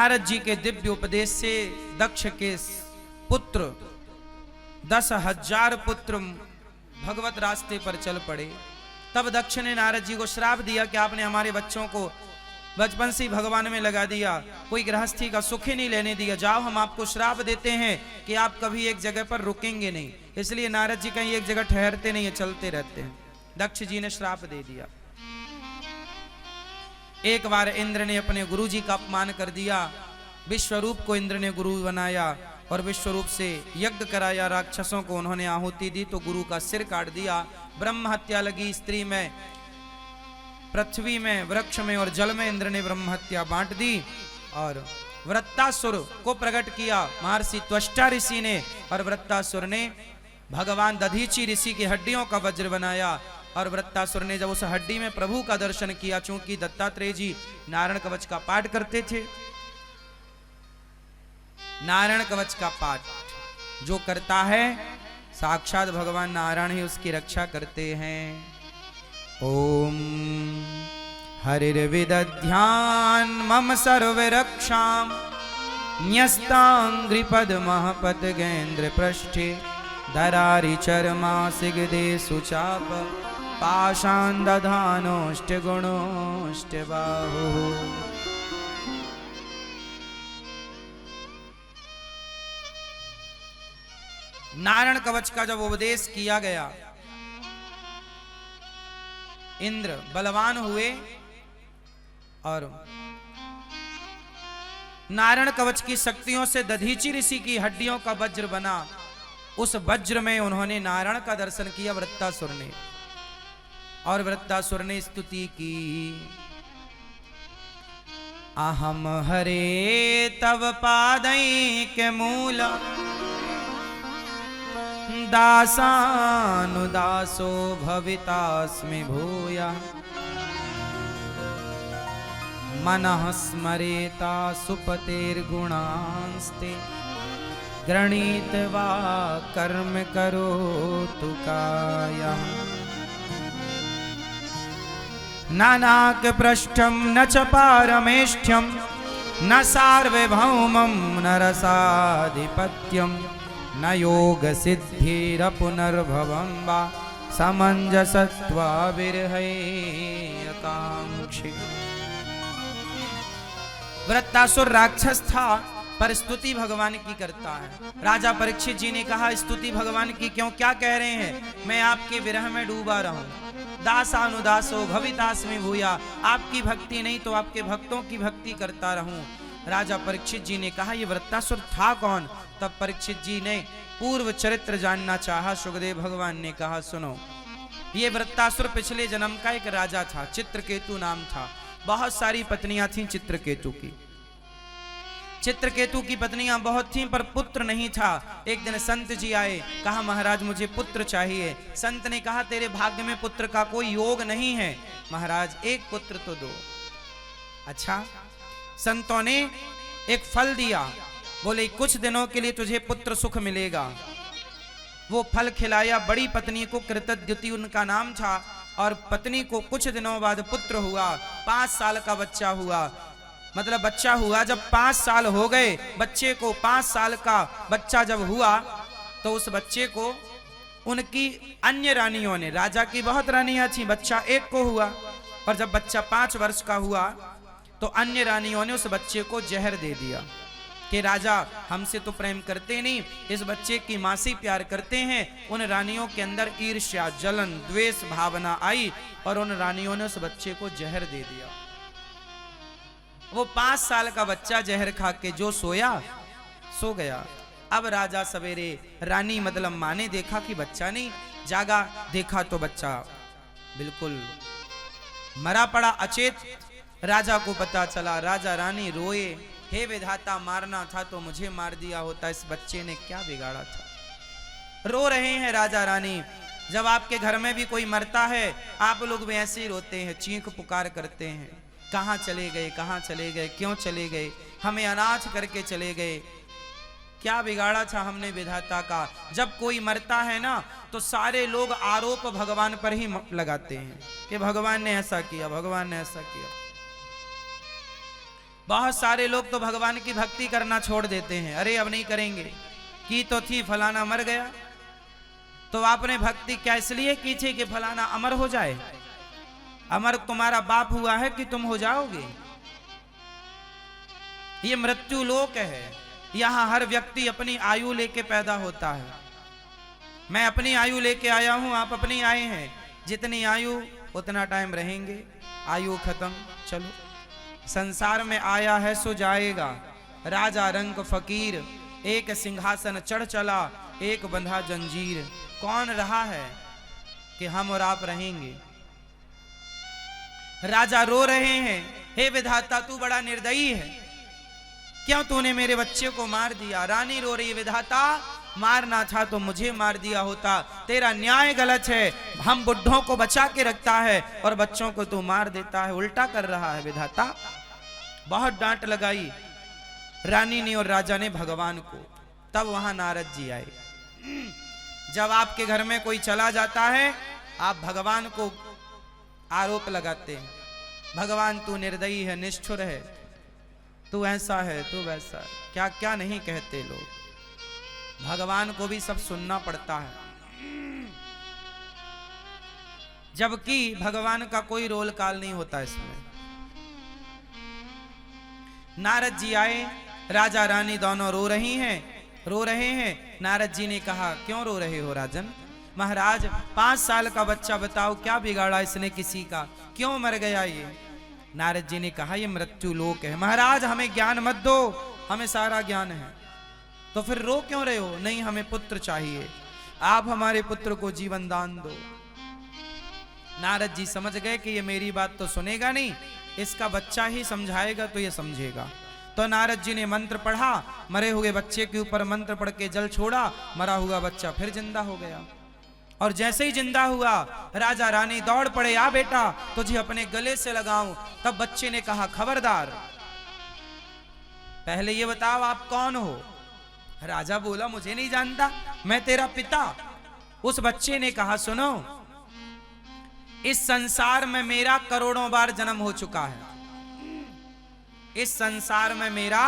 नारद जी के दिव्य उपदेश से दक्ष के पुत्र 10,000 पुत्र भगवत रास्ते पर चल पड़े। तब दक्ष ने नारद जी को श्राप दिया कि आपने हमारे बच्चों को बचपन से ही भगवान में लगा दिया, कोई गृहस्थी का सुख ही नहीं लेने दिया। जाओ, हम आपको श्राप देते हैं कि आप कभी एक जगह पर रुकेंगे नहीं। इसलिए नारद जी कहीं एक जगह ठहरते नहीं है, चलते रहते हैं। दक्ष जी ने श्राप दे दिया। एक बार इंद्र ने अपने गुरु जी का अपमान कर दिया। विश्वरूप को इंद्र ने गुरु बनाया और विश्वरूप से यज्ञ कराया। राक्षसों को उन्होंने आहुति दी तो गुरु का सिर काट दिया। ब्रह्म हत्या लगी। स्त्री में, पृथ्वी में, वृक्ष में और जल में इंद्र ने ब्रह्म हत्या बांट दी। और वृत्तासुर को प्रकट किया महर्षि त्वष्टा ऋषि ने। और वृत्तासुर ने भगवान दधीचि ऋषि की हड्डियों का वज्र बनाया। और वृत्तासुर ने जब उस हड्डी में प्रभु का दर्शन किया, चूंकि दत्तात्रेय जी नारायण कवच का पाठ करते थे, नारायण कवच का पाठ जो करता है साक्षात भगवान नारायण ही उसकी रक्षा करते हैं। ओम हरिर्विदध्यान मम सर्व रक्षाम न्यस्तांग्रिपद्मः पतगेन्द्र पृष्ठे धरारि चर्मा सिगदे सुचाप पाषाण दधानोष्ट गुणोष्ट बाहु। नारायण कवच का जब उपदेश किया गया, इंद्र बलवान हुए और नारायण कवच की शक्तियों से दधीचि ऋषि की हड्डियों का वज्र बना। उस वज्र में उन्होंने नारायण का दर्शन किया वृत्तासुर ने। और वृत्तासुर ने स्तुति की, अहम हरे तव पादैके मूल दासानुदासो भवितास्मि भूया मनः स्मरेता सुपतेर्गुणांस्ते गृणीत्वा कर्म करोतु कायः। नानाक पृष्ठम न च पारमेष्ठ्यम न सार्वभौमं न रसाधिपत्यम न योग सिद्धिरपुनर्भवं वा समंजसत्वा विरहे आकांक्षी। वृत्तासुर राक्षस था पर स्तुति भगवान की करता है। राजा परीक्षित जी ने कहा, स्तुति भगवान की क्यों, क्या कह रहे हैं? मैं आपके विरह में डूबा रहूं। दासानुदासो भवितास्मि भूया, आपकी भक्ति नहीं तो आपके भक्तों की भक्ति करता रहूं। राजा परीक्षित जी ने कहा, ये वृत्तासुर था कौन? तब परीक्षित जी ने पूर्व चरित्र जानना चाहा। सुखदेव भगवान ने कहा, सुनो, ये वृत्तासुर पिछले जन्म का एक राजा था, चित्रकेतु नाम था। बहुत सारी पत्नियां थीं चित्रकेतु की। चित्रकेतु की पत्नियां बहुत थीं पर पुत्र नहीं था। एक दिन संत जी आए, कहा महाराज मुझे पुत्र चाहिए। संत ने कहा, तेरे भाग्य में पुत्र का कोई योग नहीं है महाराज, एक पुत्र तो दो। अच्छा, संतों ने एक फल दिया, बोले कुछ दिनों के लिए तुझे पुत्र सुख मिलेगा। वो फल खिलाया। बड़ी पत्नी को कृतद्युति उनका नाम था। और पत्नी को कुछ दिनों बाद पुत्र हुआ। 5 साल का बच्चा हुआ। मतलब बच्चा हुआ जब 5 साल हो गए, बच्चे को 5 साल का बच्चा जब हुआ तो उस बच्चे को उनकी अन्य रानियों ने, राजा की बहुत रानियां थी, बच्चा एक को हुआ। और जब बच्चा 5 वर्ष का हुआ तो अन्य रानियों ने उस बच्चे को जहर दे दिया कि राजा हमसे तो प्रेम करते नहीं, इस बच्चे की मां से प्यार करते हैं। उन रानियों के अंदर ईर्ष्या, जलन, द्वेष भावना आई और उन रानियों ने उस बच्चे को जहर दे दिया। वो 5 साल का बच्चा जहर खा के जो सोया सो गया। अब राजा सवेरे रानी मतलब मां ने देखा कि बच्चा नहीं जागा, देखा तो बच्चा बिल्कुल मरा पड़ा, अचेत। राजा को पता चला। राजा रानी रोए, हे विधाता, मारना था तो मुझे मार दिया होता, इस बच्चे ने क्या बिगाड़ा था। रो रहे हैं राजा रानी। जब आपके घर में भी कोई मरता है आप लोग भी ऐसे ही रोते हैं, चीख पुकार करते हैं, कहाँ चले गए, कहाँ चले गए, क्यों चले गए, हमें अनाथ करके चले गए, क्या बिगाड़ा था हमने विधाता का। जब कोई मरता है ना तो सारे लोग आरोप भगवान पर ही लगाते हैं कि भगवान ने ऐसा किया, भगवान ने ऐसा किया। बहुत सारे लोग तो भगवान की भक्ति करना छोड़ देते हैं, अरे अब नहीं करेंगे, की तो थी फलाना मर गया। तो आपने भक्ति क्या इसलिए की थी कि फलाना अमर हो जाए? अमर तुम्हारा बाप हुआ है कि तुम हो जाओगे? ये मृत्यु लोक है, यहां हर व्यक्ति अपनी आयु लेके पैदा होता है। मैं अपनी आयु लेके आया हूं, आप अपनी आए हैं, जितनी आयु उतना टाइम रहेंगे, आयु खत्म। चलो, संसार में आया है सो जाएगा, राजा रंक फकीर, एक सिंहासन चढ़ चला, एक बंधा जंजीर। कौन रहा है कि हम और आप रहेंगे? राजा रो रहे हैं, हे विधाता तू बड़ा निर्दयी है, क्यों तूने मेरे बच्चे को मार दिया? रानी रो रही, विधाता मारना था तो मुझे मार दिया होता, तेरा न्याय गलत है, हम बुढ़ों को बचा के रखता है और बच्चों को तू मार देता है, उल्टा कर रहा है विधाता। बहुत डांट लगाई रानी ने और राजा ने भगवान को। तब वहां नारद जी आए। जब आपके घर में कोई चला जाता है, आप भगवान को आरोप लगाते हैं, भगवान तू निर्दयी है, निष्ठुर है, तू ऐसा है, तू वैसा है, क्या क्या नहीं कहते लोग। भगवान को भी सब सुनना पड़ता है, जबकि भगवान का कोई रोल काल नहीं होता इसमें। नारद जी आए, राजा रानी दोनों रो रहे हैं। नारद जी ने कहा, क्यों रो रहे हो राजन? महाराज 5 साल का बच्चा, बताओ क्या बिगाड़ा इसने किसी का, क्यों मर गया ये? नारद जी ने कहा, ये मृत्यु लोक है। महाराज हमें ज्ञान मत दो, हमें सारा ज्ञान है। तो फिर रो क्यों रहे हो? नहीं, हमें पुत्र चाहिए, आप हमारे पुत्र को जीवन दान दो। नारद जी समझ गए कि ये मेरी बात तो सुनेगा नहीं, इसका बच्चा ही समझाएगा तो ये समझेगा। तो नारद जी ने मंत्र पढ़ा, मरे हुए बच्चे के ऊपर मंत्र पढ़ के जल छोड़ा, मरा हुआ बच्चा फिर जिंदा हो गया। और जैसे ही जिंदा हुआ, राजा रानी दौड़ पड़े, आ बेटा तुझे अपने गले से लगाऊं। तब बच्चे ने कहा, खबरदार, पहले ये बताओ आप कौन हो? राजा बोला, मुझे नहीं जानता, मैं तेरा पिता। उस बच्चे ने कहा, सुनो, इस संसार में मेरा करोड़ों बार जन्म हो चुका है, इस संसार में मेरा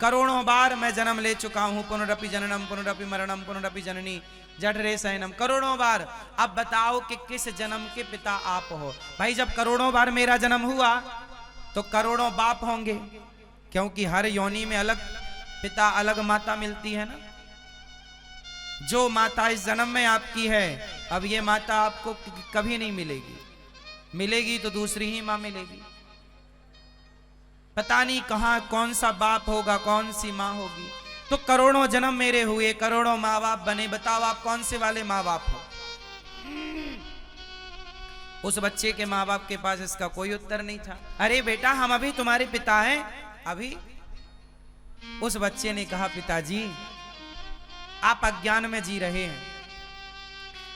करोड़ों बार मैं जन्म ले चुका हूं। पुनरपि जननम पुनरपि मरणम पुनरपि जननी जठरे शयनम, करोड़ों बार। अब बताओ कि किस जन्म के पिता आप हो? भाई जब करोड़ों बार मेरा जन्म हुआ तो करोड़ों बाप होंगे, क्योंकि हर योनि में अलग पिता अलग माता मिलती है ना। जो माता इस जन्म में आपकी है, अब ये माता आपको कभी नहीं मिलेगी, मिलेगी तो दूसरी ही मां मिलेगी। पता नहीं कहां कौन सा बाप होगा, कौन सी मां होगी। तो करोड़ों जन्म मेरे हुए, करोड़ों माँ बाप बने, बताओ आप कौन से वाले माँ बाप हो? उस बच्चे के माँ बाप के पास इसका कोई उत्तर नहीं था। अरे बेटा हम अभी तुम्हारे पिता हैं, अभी। उस बच्चे ने कहा, पिताजी आप अज्ञान में जी रहे हैं,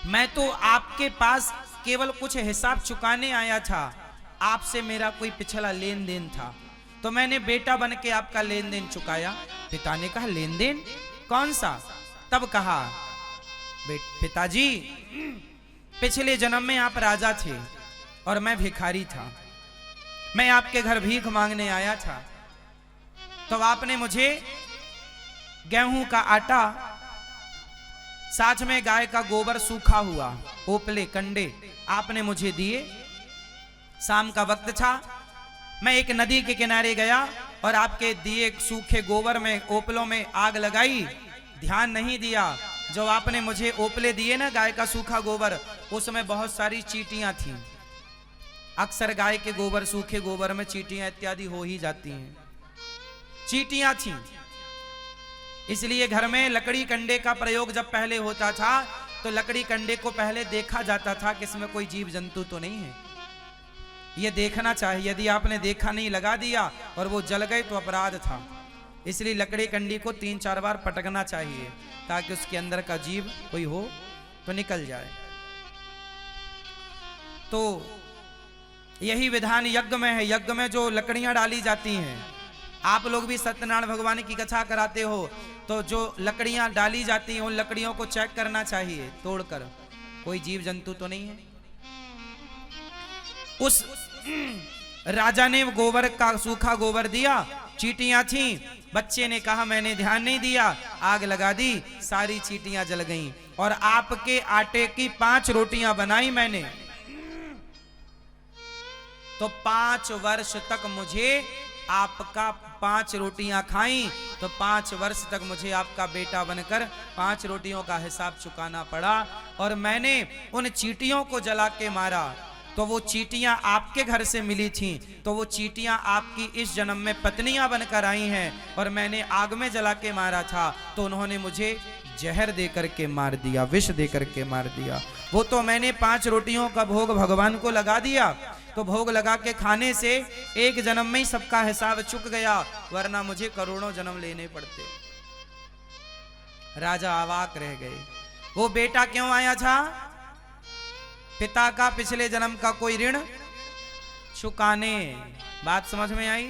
मैं तो आपके पास केवल कुछ हिसाब चुकाने आया था, आपसे मेरा कोई पिछला लेन देन था, तो मैंने बेटा बन के आपका लेन देन चुकाया। पिता ने कहा, लेन देन कौन सा? तब कहा, पिताजी पिछले जन्म में आप राजा थे और मैं भिखारी था, मैं आपके घर भीख मांगने आया था, तो आपने मुझे गेहूं का आटा, साथ में गाय का गोबर सूखा हुआ, ओपले कंडे आपने मुझे दिए। शाम का वक्त था, मैं एक नदी के किनारे गया और आपके दिए सूखे गोबर में, ओपलों में आग लगाई, ध्यान नहीं दिया। जो आपने मुझे ओपले दिए ना, गाय का सूखा गोबर, उसमें बहुत सारी चींटियां थीं। अक्सर गाय के गोबर, सूखे गोबर में चींटियां इत्यादि हो ही जाती हैं, चींटियां थीं। इसलिए घर में लकड़ी कंडे का प्रयोग जब पहले होता था, तो लकड़ी कंडे को पहले देखा जाता था कि इसमें कोई जीव जंतु तो नहीं है, ये देखना चाहिए। यदि आपने देखा नहीं, लगा दिया और वो जल गए तो अपराध था। इसलिए लकड़ी कंडी को 3-4 बार पटकना चाहिए, ताकि उसके अंदर का जीव कोई हो तो निकल जाए। तो यही विधान यज्ञ में है। यज्ञ में जो लकड़ियां डाली जाती हैं, आप लोग भी सत्यनारायण भगवान की कथा कराते हो, तो जो लकड़ियां डाली जाती हैं उन लकड़ियों को चेक करना चाहिए तोड़कर, कोई जीव जंतु तो नहीं है। उस राजा ने गोबर का सूखा गोबर दिया, चींटियां थी, बच्चे ने कहा मैंने ध्यान नहीं दिया, आग लगा दी, सारी चींटियां जल गईं। और आपके आटे की 5 रोटियां बनाई मैंने, तो 5 वर्ष तक मुझे आपका 5 रोटियां खाई, तो 5 वर्ष तक मुझे आपका बेटा बनकर 5 रोटियों का हिसाब चुकाना पड़ा। और मैंने उन चींटियों को जला के मारा, तो वो चींटियां आपके घर से मिली थीं, तो वो चींटियां आपकी इस जन्म में पत्नियां बनकर आई हैं। और मैंने आग में जला के मारा था, तो उन्होंने मुझे जहर दे करके मार दिया, विष दे करके मार दिया। वो तो मैंने 5 रोटियों का भोग भगवान को लगा दिया, तो भोग लगा के खाने से एक जन्म में ही सबका हिसाब चुक गया, वरना मुझे करोड़ों जन्म लेने पड़ते। राजा अवाक रह गए। वो बेटा क्यों आया था? पिता का पिछले जन्म का कोई ऋण चुकाने। बात समझ में आई?